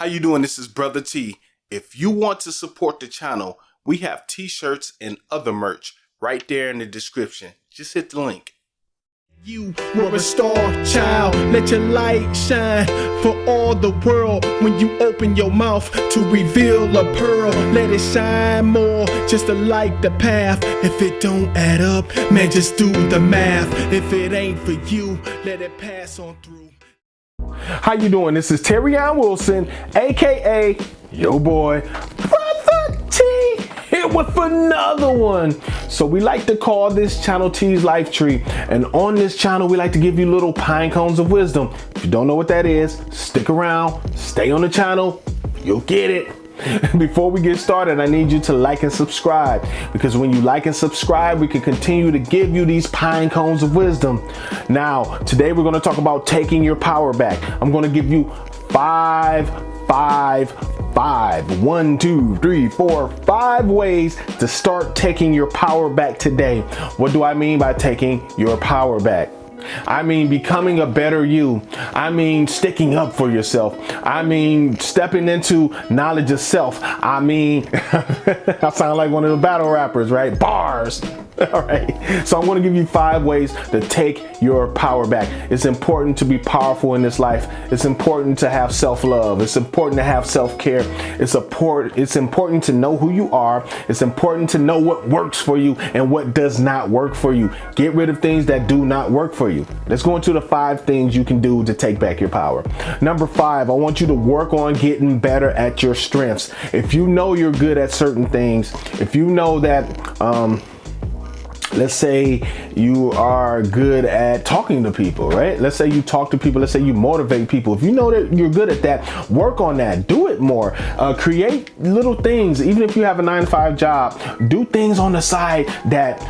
How you doing? This is Brother T. If you want to support the channel, we have t-shirts and other merch right there in the description. Just hit the link. You were a star child, let your light shine for all the world. When you open your mouth to reveal a pearl, let it shine more, just to light the path. If it don't add up, man, just do the math. If it ain't for you, let it pass on through. How you doing? This is Terrion Wilson, aka yo boy Brotha T, here with another one. So we like to call this channel T's Life Tree, and on this channel we like to give you little pine cones of wisdom. If you don't know what that is, stick around, stay on the channel, you'll get it. Before we get started, I need you to like and subscribe, because when you like and subscribe, we can continue to give you these pine cones of wisdom. Now, today we're going to talk about taking your power back. I'm going to give you five ways to start taking your power back today. What do I mean by taking your power back? I mean becoming a better you. I mean sticking up for yourself. I mean stepping into knowledge of self. I mean, I sound like one of the battle rappers, right? Bars. All right. So I'm going to give you 5 ways to take your power back. It's important to be powerful in this life. It's important to have self-love. It's important to have self-care. It's important to know who you are. It's important to know what works for you and what does not work for you. Get rid of things that do not work for you. Let's go into the 5 things you can do to take back your power. Number 5, I want you to work on getting better at your strengths. If you know you're good at certain things, if you know that, let's say you are good at talking to people, right? Let's say you talk to people. Let's say you motivate people. If you know that you're good at that, work on that. Do it more. Create little things. Even if you have a 9-to-5 job, do things on the side that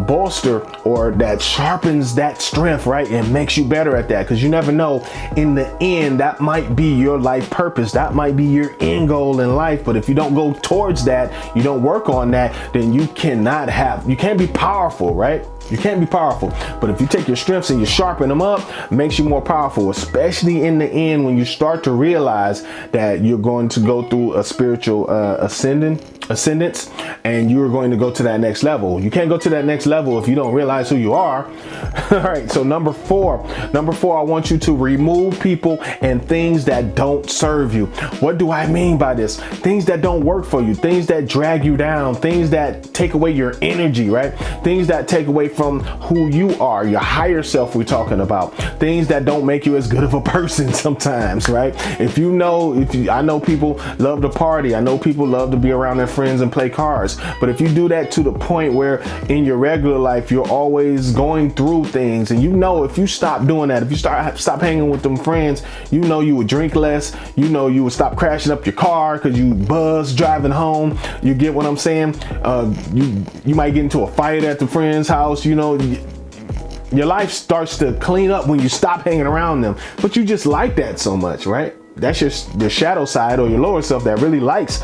bolster or that sharpens that strength, right? And makes you better at that. Because you never know, in the end, that might be your life purpose. That might be your end goal in life. But if you don't go towards that, you don't work on that, then you can't be powerful, right? You can't be powerful. But if you take your strengths and you sharpen them up, it makes you more powerful, especially in the end when you start to realize that you're going to go through a spiritual ascendance, and you're going to go to that next level. You can't go to that next level if you don't realize who you are. All right. So number four, I want you to remove people and things that don't serve you. What do I mean by this? Things that don't work for you, things that drag you down, things that take away your energy, right? Things that take away from who you are, your higher self we're talking about. Things that don't make you as good of a person sometimes, right? I know people love to party. I know people love to be around their friends and play cards. But if you do that to the point where in your regular life, you're always going through things, and if you stop doing that, if you stop hanging with them friends, you would drink less, you would stop crashing up your car because you buzz driving home. You get what I'm saying? You might get into a fight at the friend's house. Your life starts to clean up when you stop hanging around them, but you just like that so much, right? That's your shadow side or your lower self that really likes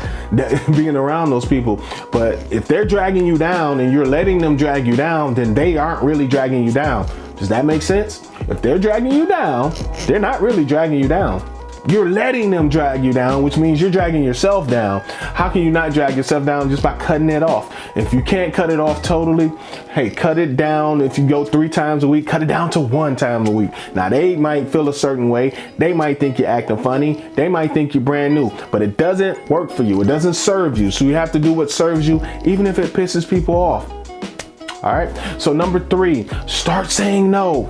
being around those people. But if they're dragging you down and you're letting them drag you down, then they aren't really dragging you down. Does that make sense? If they're dragging you down, they're not really dragging you down. You're letting them drag you down, which means you're dragging yourself down. How can you not drag yourself down? Just by cutting it off. If you can't cut it off totally, hey, cut it down. If you go 3 times a week, cut it down to 1 time a week. Now, they might feel a certain way. They might think you're acting funny. They might think you're brand new, but it doesn't work for you. It doesn't serve you. So you have to do what serves you, even if it pisses people off. All right. So number 3, start saying no.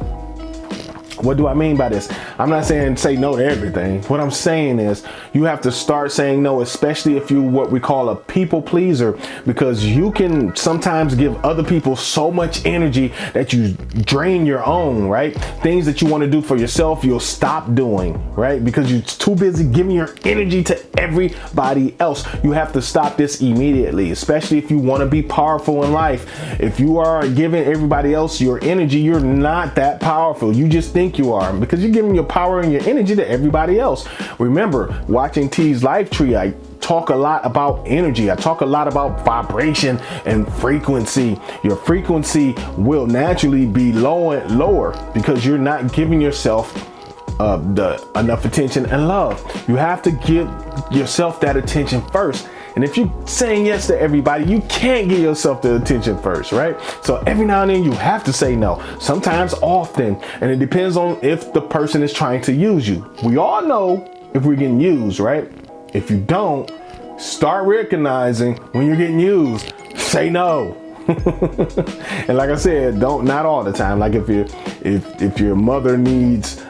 What do I mean by this? I'm not saying say no to everything. What I'm saying is you have to start saying no, especially if you're what we call a people pleaser, because you can sometimes give other people so much energy that you drain your own, right? Things that you want to do for yourself, you'll stop doing, right? Because you're too busy giving your energy to everybody else. You have to stop this immediately, especially if you want to be powerful in life. If you are giving everybody else your energy, you're not that powerful. You just think you are, because you're giving your power and your energy to everybody else. Remember, watching T's Life Tree, I talk a lot about energy. I talk a lot about vibration and frequency. Your frequency will naturally be lower because you're not giving yourself enough attention and love. You have to give yourself that attention first. And if you're saying yes to everybody, you can't give yourself the attention first, right? So every now and then you have to say no, sometimes often, and it depends on if the person is trying to use you. We all know if we're getting used, right? If you don't, start recognizing when you're getting used, say no. And like I said, not all the time. Like if your mother needs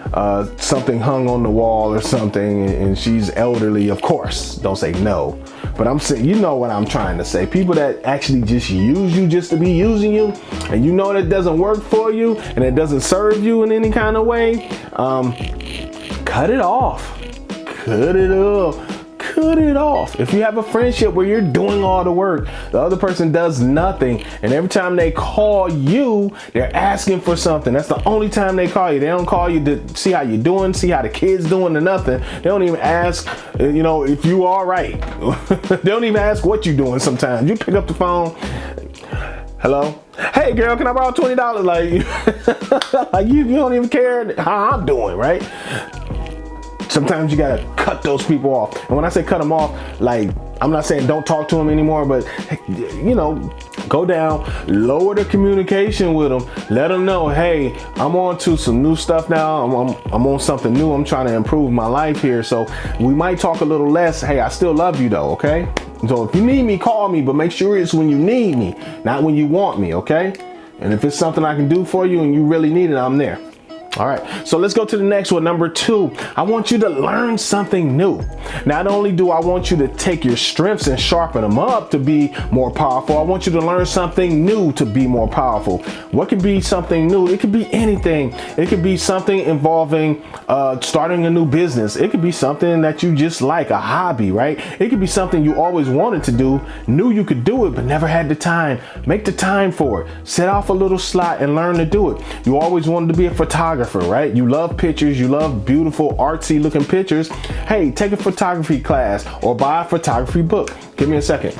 something hung on the wall or something and she's elderly, of course, don't say no. But I'm saying, you know what I'm trying to say. People that actually just use you just to be using you, and you know that doesn't work for you and it doesn't serve you in any kind of way, cut it off. Cut it off. Cut it off. If you have a friendship where you're doing all the work, the other person does nothing, and every time they call you, they're asking for something. That's the only time they call you. They don't call you to see how you're doing, see how the kid's doing, or nothing. They don't even ask, if you all right. They don't even ask what you're doing sometimes. You pick up the phone. Hello? Hey girl, can I borrow $20? Like you don't even care how I'm doing, right? Sometimes you gotta cut those people off. And when I say cut them off, like, I'm not saying don't talk to them anymore, but go down, lower the communication with them, let them know, hey, I'm on to some new stuff now. I'm on something new. I'm trying to improve my life here. So we might talk a little less. Hey, I still love you though, okay? So if you need me, call me, but make sure it's when you need me, not when you want me, okay? And if it's something I can do for you and you really need it, I'm there. All right, so let's go to the next one. Number 2, I want you to learn something new. Not only do I want you to take your strengths and sharpen them up to be more powerful, I want you to learn something new to be more powerful. What can be something new? It could be anything. It could be something involving starting a new business. It could be something that you just like, a hobby, right? It could be something you always wanted to do, knew you could do it, but never had the time. Make the time for it. Set off a little slot and learn to do it. You always wanted to be a photographer, right? You love pictures, you love beautiful artsy looking pictures. Hey, take a photography class or buy a photography book. Give me a second.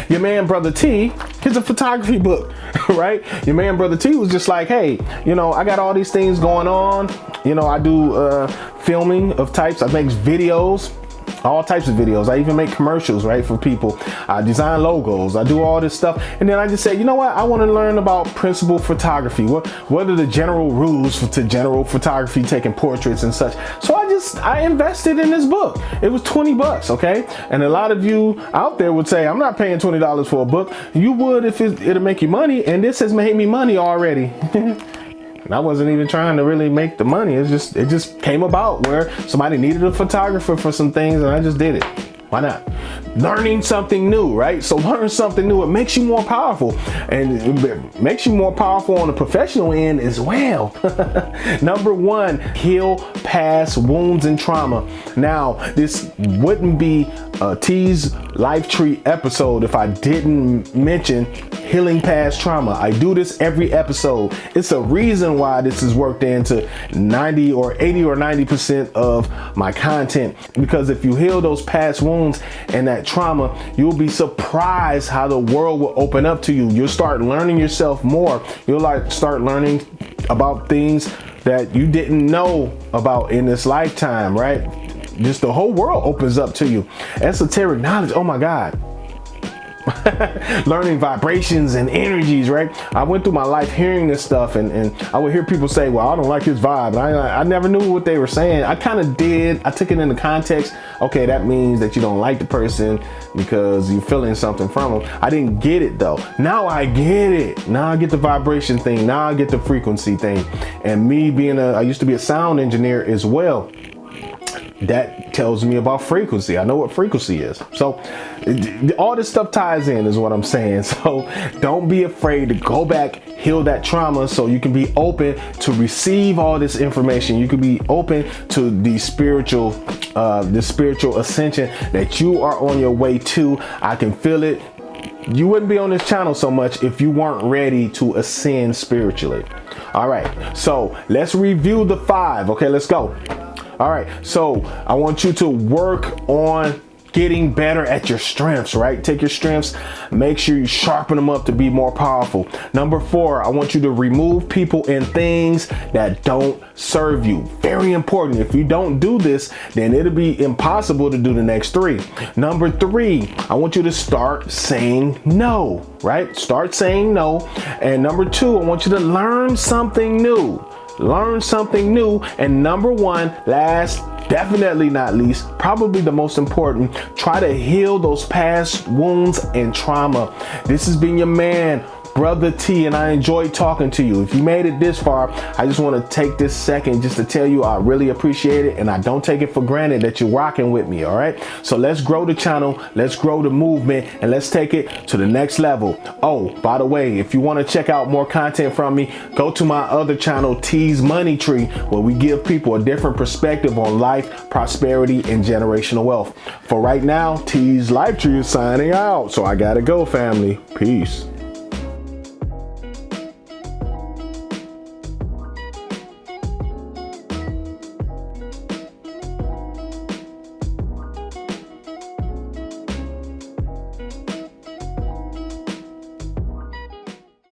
Your man Brotha T, here's a photography book, right? Your man Brotha T was just like, hey, I got all these things going on. I do filming of types. I make videos. All types of videos. I even make commercials, right, for people. I design logos. I do all this stuff. And then I just said, you know what? I want to learn about principal photography. What are the general rules to general photography, taking portraits and such? So I invested in this book. It was $20, okay? And a lot of you out there would say, I'm not paying $20 for a book. You would if it'll make you money. And this has made me money already. And I wasn't even trying to really make the money. It just came about where somebody needed a photographer for some things and I just did it. Why not? Learning something new, right? So learn something new. It makes you more powerful, and it makes you more powerful on the professional end as well. Number 1, heal past wounds and trauma. Now, this wouldn't be T's Life Tree episode if I didn't mention healing past trauma. I do this every episode. It's a reason why this is worked into 90 or 80 or 90% of my content, because if you heal those past wounds and that trauma, you'll be surprised how the world will open up to you. You'll start learning yourself more. You'll start learning about things that you didn't know about in this lifetime, right? Just the whole world opens up to you. Esoteric knowledge, oh my God. Learning vibrations and energies, right? I went through my life hearing this stuff, and I would hear people say, well, I don't like his vibe. I never knew what they were saying. I kind of did. I took it into context. Okay, that means that you don't like the person because you're feeling something from them. I didn't get it though. Now I get it. Now I get the vibration thing. Now I get the frequency thing. And me being I used to be a sound engineer as well. That tells me about frequency. I know what frequency is. So all this stuff ties in is what I'm saying. So don't be afraid to go back, heal that trauma so you can be open to receive all this information. You can be open to the spiritual ascension that you are on your way to. I can feel it. You wouldn't be on this channel so much if you weren't ready to ascend spiritually. All right, so let's review the 5. Okay, let's go. All right, so I want you to work on getting better at your strengths, right? Take your strengths, make sure you sharpen them up to be more powerful. Number 4, I want you to remove people and things that don't serve you. Very important. If you don't do this, then it'll be impossible to do the next 3. Number 3, I want you to start saying no, right? Start saying no. And number 2, I want you to learn something new. Learn something new. And number 1, last, definitely not least, probably the most important, try to heal those past wounds and trauma. This has been your man, Brotha T, and I enjoyed talking to you. If you made it this far, I just want to take this second just to tell you I really appreciate it, and I don't take it for granted that you're rocking with me, all right? So let's grow the channel, let's grow the movement, and let's take it to the next level. Oh, by the way, if you want to check out more content from me, go to my other channel, T's Money Tree, where we give people a different perspective on life, prosperity, and generational wealth. For right now, T's Life Tree is signing out, so I gotta go, family. Peace.